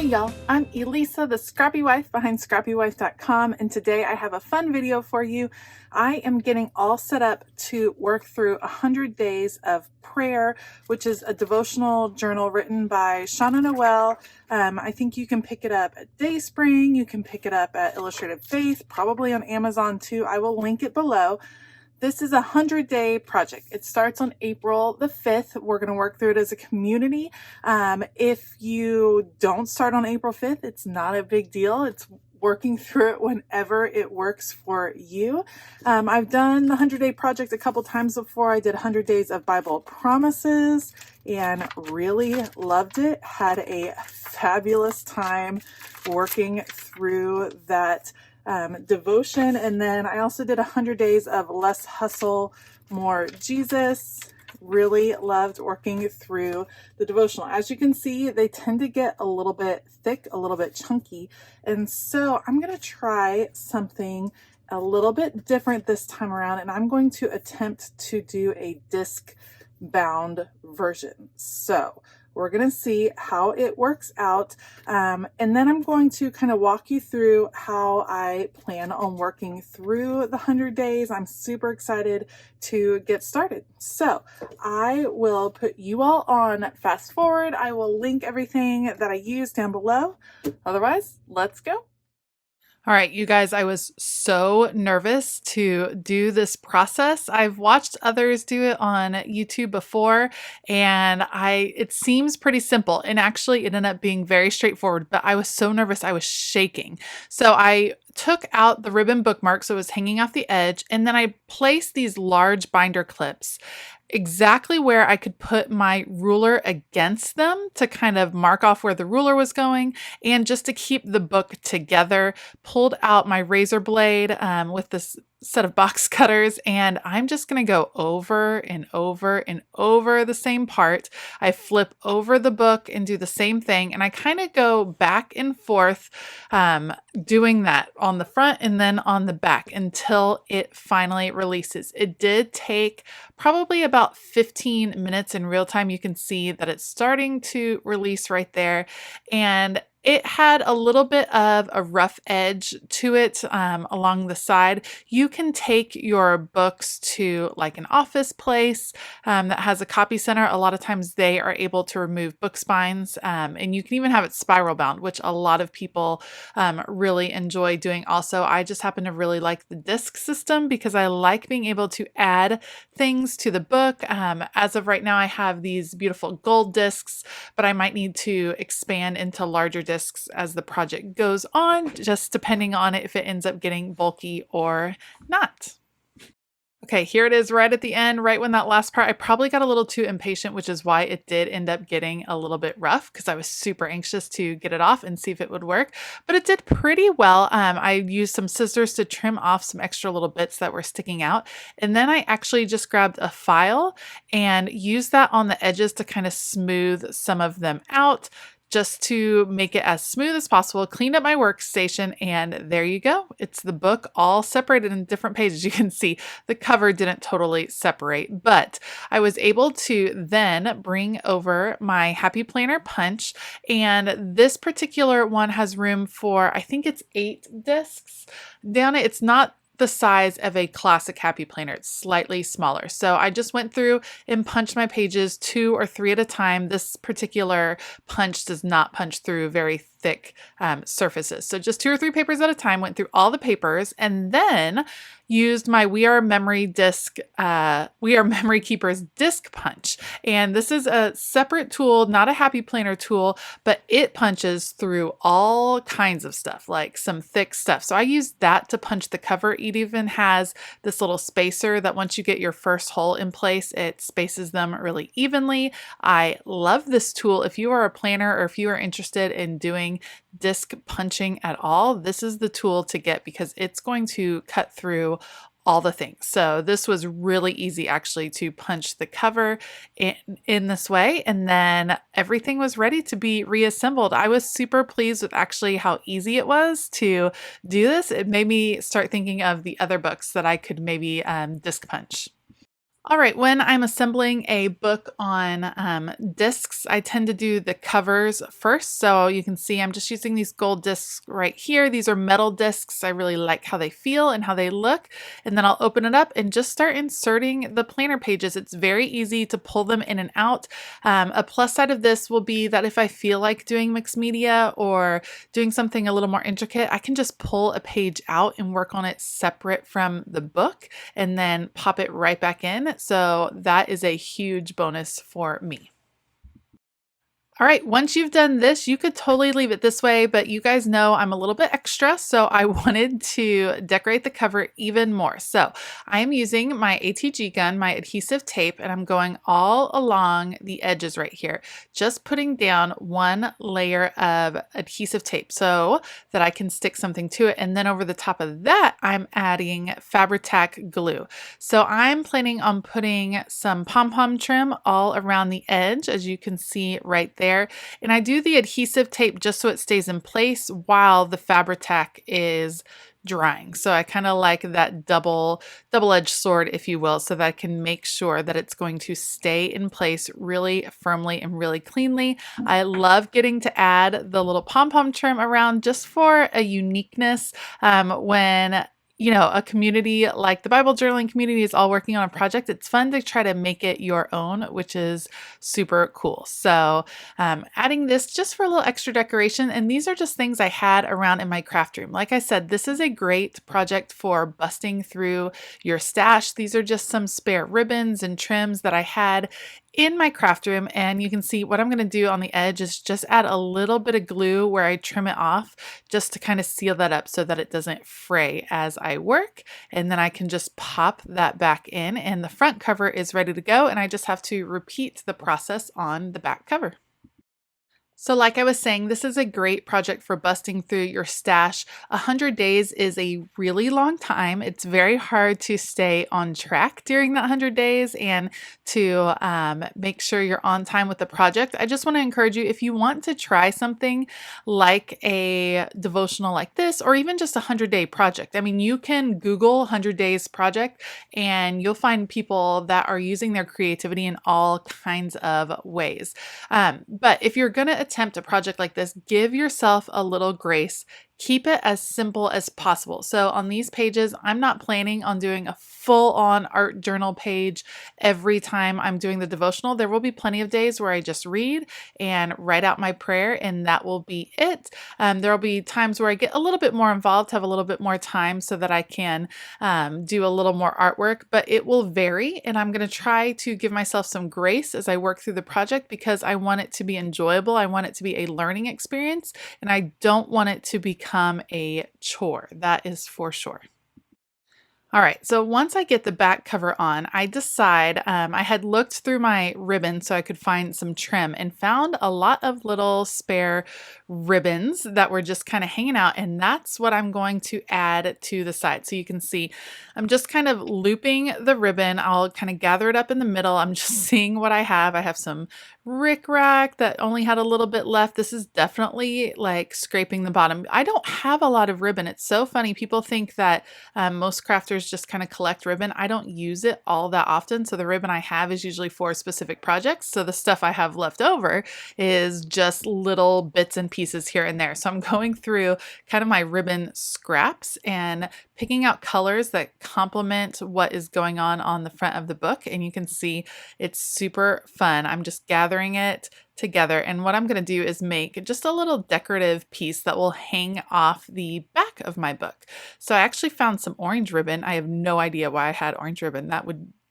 y'all, I'm Elisa, the Scrappy Wife behind ScrappyWife.com, and today I have a fun video for you. I am getting all set up to work through 100 Days of Prayer, which is a devotional journal written by Shanna Noel. I think you can pick it up at Dayspring, you can pick it up at Illustrated Faith, probably on Amazon too. I will link it below. This is a 100-day project. It starts on April the 5th. We're going to work through it as a community. If you don't start on April 5th, it's not a big deal. It's working through it whenever it works for you. I've done the 100-day project a couple times before. I did 100 days of Bible promises and really loved it. Had a fabulous time working through that devotion. And then I also did 100 days of Less Hustle, More Jesus. Really loved working through the devotional. As you can see, they tend to get a little bit thick, a little bit chunky. And so I'm going to try something a little bit different this time around. And I'm going to attempt to do a disc bound version. So we're going to see how it works out. And then I'm going to kind of walk you through how I plan on working through the 100 days. I'm super excited to get started. So I will put you all on fast forward. I will link everything that I use down below. Otherwise, let's go. All right, you guys, I was so nervous to do this process. I've watched others do it on YouTube before, and it seems pretty simple. And actually, it ended up being very straightforward, but I was so nervous, I was shaking. So I took out the ribbon bookmark, so it was hanging off the edge, and then I placed these large binder clips exactly where I could put my ruler against them to kind of mark off where the ruler was going, and just to keep the book together, pulled out my razor blade with this set of box cutters, and I'm just going to go over and over and over the same part. I flip over the book and do the same thing, and I kind of go back and forth doing that on the front and then on the back until it finally releases. It did take probably about 15 minutes in real time. You can see that it's starting to release right there, and it had a little bit of a rough edge to it along the side. You can take your books to like an office place that has a copy center. A lot of times they are able to remove book spines, and you can even have it spiral bound, which a lot of people really enjoy doing also. I just happen to really like the disc system because I like being able to add things to the book. As of right now, I have these beautiful gold discs, but I might need to expand into larger discs as the project goes on, just depending on if it ends up getting bulky or not. Okay, here it is right at the end, right when that last part, I probably got a little too impatient, which is why it did end up getting a little bit rough because I was super anxious to get it off and see if it would work, but it did pretty well. I used some scissors to trim off some extra little bits that were sticking out. And then I actually just grabbed a file and used that on the edges to kind of smooth some of them out, just to make it as smooth as possible. Cleaned up my workstation, and there you go. It's the book all separated in different pages. You can see the cover didn't totally separate, but I was able to then bring over my Happy Planner punch, and this particular one has room for, I think it's 8 discs down it. It's not the size of a classic Happy Planner. It's slightly smaller. So I just went through and punched my pages 2 or 3 at a time. This particular punch does not punch through very thick surfaces. So just 2 or 3 papers at a time, went through all the papers, and then used my We Are Memory Keepers disc punch. And this is a separate tool, not a Happy Planner tool, but it punches through all kinds of stuff, like some thick stuff. So I used that to punch the cover. It even has this little spacer that once you get your first hole in place, it spaces them really evenly. I love this tool. If you are a planner or if you are interested in doing disc punching at all, this is the tool to get because it's going to cut through all the things. So this was really easy actually to punch the cover in this way, and then everything was ready to be reassembled. I was super pleased with actually how easy it was to do this. It made me start thinking of the other books that I could maybe disc punch. All right, when I'm assembling a book on discs, I tend to do the covers first. So you can see I'm just using these gold discs right here. These are metal discs. I really like how they feel and how they look. And then I'll open it up and just start inserting the planner pages. It's very easy to pull them in and out. A plus side of this will be that if I feel like doing mixed media or doing something a little more intricate, I can just pull a page out and work on it separate from the book and then pop it right back in. So that is a huge bonus for me. All right, once you've done this, you could totally leave it this way, but you guys know I'm a little bit extra, so I wanted to decorate the cover even more. So I am using my ATG gun, my adhesive tape, and I'm going all along the edges right here, just putting down one layer of adhesive tape so that I can stick something to it. And then over the top of that, I'm adding Fabri-Tac glue. So I'm planning on putting some pom-pom trim all around the edge, as you can see right there. And I do the adhesive tape just so it stays in place while the Fabri-Tac is drying. So I kind of like that double-edged sword, if you will, so that I can make sure that it's going to stay in place really firmly and really cleanly. I love getting to add the little pom-pom trim around just for a uniqueness when a community like the Bible journaling community is all working on a project. It's fun to try to make it your own, which is super cool. So adding this just for a little extra decoration. And these are just things I had around in my craft room. Like I said, this is a great project for busting through your stash. These are just some spare ribbons and trims that I had in my craft room, and you can see what I'm going to do on the edge is just add a little bit of glue where I trim it off just to kind of seal that up so that it doesn't fray as I work, and then I can just pop that back in and the front cover is ready to go, and I just have to repeat the process on the back cover. So like I was saying, this is a great project for busting through your stash. 100 days is a really long time. It's very hard to stay on track during that 100 days and to make sure you're on time with the project. I just want to encourage you, if you want to try something like a devotional like this, or even just a 100-day project. I mean, you can Google 100 days project and you'll find people that are using their creativity in all kinds of ways. But if you're going to attempt a project like this, give yourself a little grace. Keep it as simple as possible. So on these pages, I'm not planning on doing a full-on art journal page every time I'm doing the devotional. There will be plenty of days where I just read and write out my prayer, and that will be it. There will be times where I get a little bit more involved, have a little bit more time so that I can do a little more artwork, but it will vary, and I'm going to try to give myself some grace as I work through the project because I want it to be enjoyable. I want it to be a learning experience, and I don't want it to become a chore. That is for sure. All right, so once I get the back cover on, I decide I had looked through my ribbon so I could find some trim and found a lot of little spare ribbons that were just kind of hanging out, and that's what I'm going to add to the side. So you can see I'm just kind of looping the ribbon. I'll kind of gather it up in the middle. I'm just seeing what I have. I have some rickrack that only had a little bit left. This is definitely like scraping the bottom. I don't have a lot of ribbon. It's so funny. People think that most crafters just kind of collect ribbon. I don't use it all that often. So the ribbon I have is usually for specific projects. So the stuff I have left over is just little bits and pieces here and there. So I'm going through kind of my ribbon scraps and picking out colors that complement what is going on the front of the book. And you can see it's super fun. I'm just gathering it together. And what I'm going to do is make just a little decorative piece that will hang off the back of my book. So I actually found some orange ribbon. I have no idea why I had orange ribbon.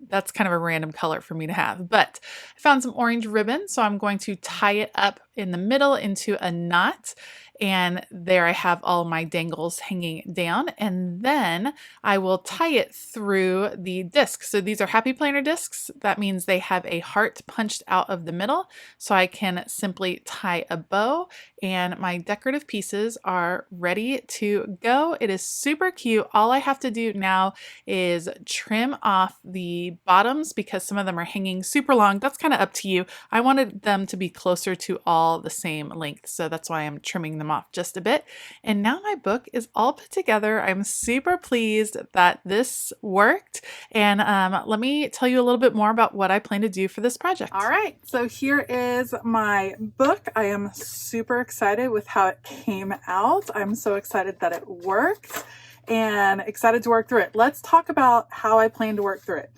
That's kind of a random color for me to have, but I found some orange ribbon. So I'm going to tie it up in the middle into a knot. And there I have all my dangles hanging down, and then I will tie it through the disc. So these are Happy Planner discs. That means they have a heart punched out of the middle, so I can simply tie a bow, and my decorative pieces are ready to go. It is super cute. All I have to do now is trim off the bottoms because some of them are hanging super long. That's kind of up to you. I wanted them to be closer to all the same length, so that's why I'm trimming them off just a bit. And now my book is all put together. I'm super pleased that this worked. And let me tell you a little bit more about what I plan to do for this project. All right, so here is my book. I am super excited with how it came out. I'm so excited that it worked and excited to work through it. Let's talk about how I plan to work through it.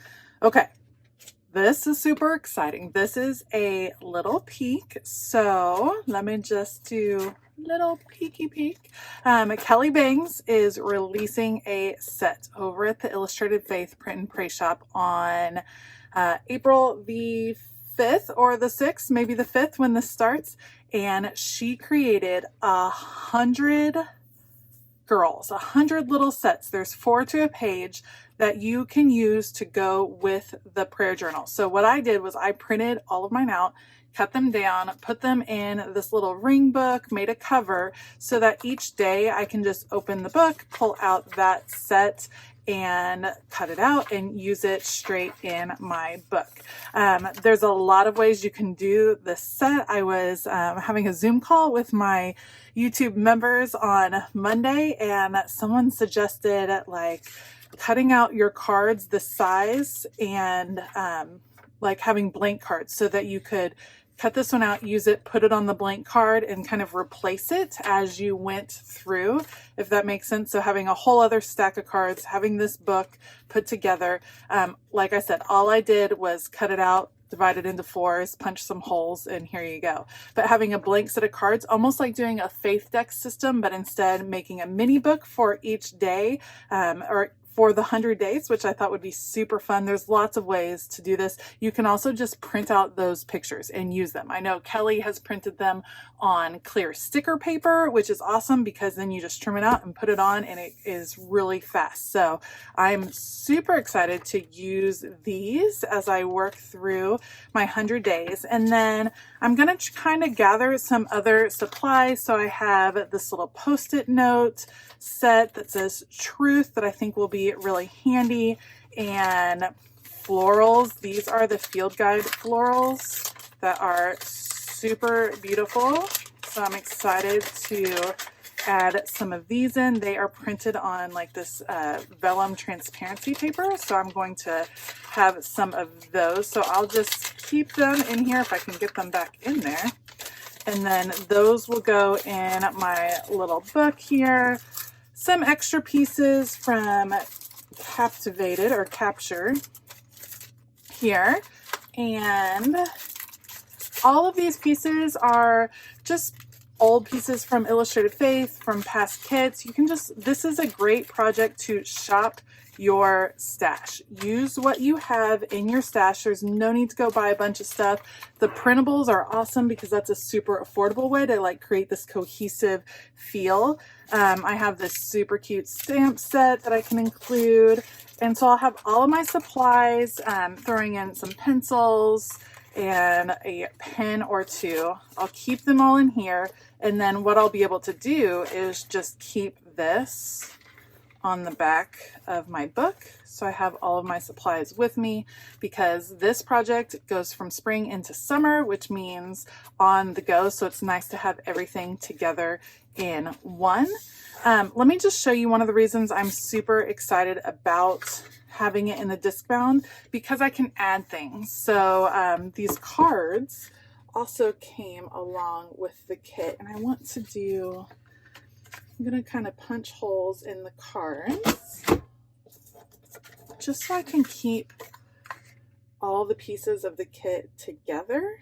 Okay. This is super exciting. This is a little peek. So let me just do a little peeky peek. Kelly Bangs is releasing a set over at the Illustrated Faith Print and Pray Shop on April the 5th or the 6th, maybe the 5th when this starts. And she created 100 girls, 100 little sets. There's 4 to a page that you can use to go with the prayer journal. So what I did was I printed all of mine out, cut them down, put them in this little ring book, made a cover so that each day I can just open the book, pull out that set and cut it out and use it straight in my book. There's a lot of ways you can do this set. I was having a Zoom call with my YouTube members on Monday, and someone suggested like cutting out your cards the size and like having blank cards so that you could cut this one out, use it, put it on the blank card and kind of replace it as you went through, if that makes sense. So having a whole other stack of cards, having this book put together. Like I said, all I did was cut it out, divide it into 4s, punch some holes, and here you go. But having a blank set of cards, almost like doing a faith deck system, but instead making a mini book for each day, or for the 100 days, which I thought would be super fun. There's lots of ways to do this. You can also just print out those pictures and use them. I know Kelly has printed them on clear sticker paper, which is awesome because then you just trim it out and put it on and it is really fast. So I'm super excited to use these as I work through my 100 days. And then I'm going to kind of gather some other supplies. So I have this little Post-it note set that says truth that I think will be really handy, and florals. These are the Field Guide florals that are super beautiful. So I'm excited to add some of these in. They are printed on like this vellum transparency paper. So I'm going to have some of those. So I'll just keep them in here if I can get them back in there. And then those will go in my little book here. Some extra pieces from Captivated or Captured here. And all of these pieces are just old pieces from Illustrated Faith, from past kits. You can just, this is a great project to shop your stash. Use what you have in your stash. There's no need to go buy a bunch of stuff. The printables are awesome because that's a super affordable way to like create this cohesive feel. I have this super cute stamp set that I can include. And so I'll have all of my supplies, throwing in some pencils and a pen or 2. I'll keep them all in here. And then what I'll be able to do is just keep this on the back of my book. So I have all of my supplies with me because this project goes from spring into summer, which means on the go. So it's nice to have everything together in one. Let me just show you one of the reasons I'm super excited about having it in the disc bound, because I can add things. So these cards also came along with the kit, and I want to do, I'm going to kind of punch holes in the cards just so I can keep all the pieces of the kit together.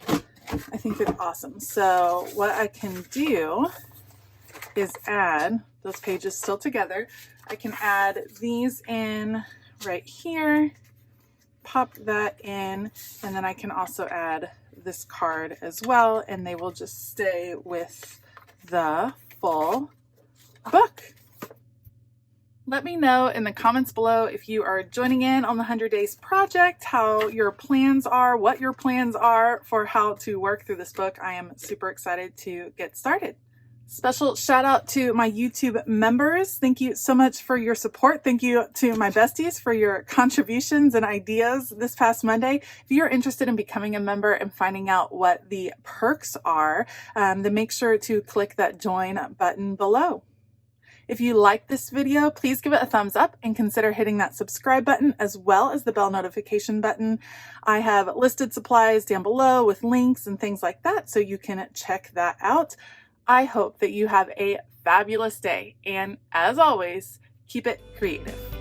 I think they're awesome. So what I can do is add those pages still together. I can add these in right here, pop that in, and then I can also add this card as well, and they will just stay with the full book. Let me know in the comments below if you are joining in on the 100 Days Project, how your plans are, what your plans are for how to work through this book. I am super excited to get started. Special shout out to my YouTube members. Thank you so much for your support. Thank you to my besties for your contributions and ideas this past Monday. If you're interested in becoming a member and finding out what the perks are, then make sure to click that join button below. If you like this video, please give it a thumbs up and consider hitting that subscribe button as well as the bell notification button. I have listed supplies down below with links and things like that, so you can check that out. I hope that you have a fabulous day, and as always, keep it creative.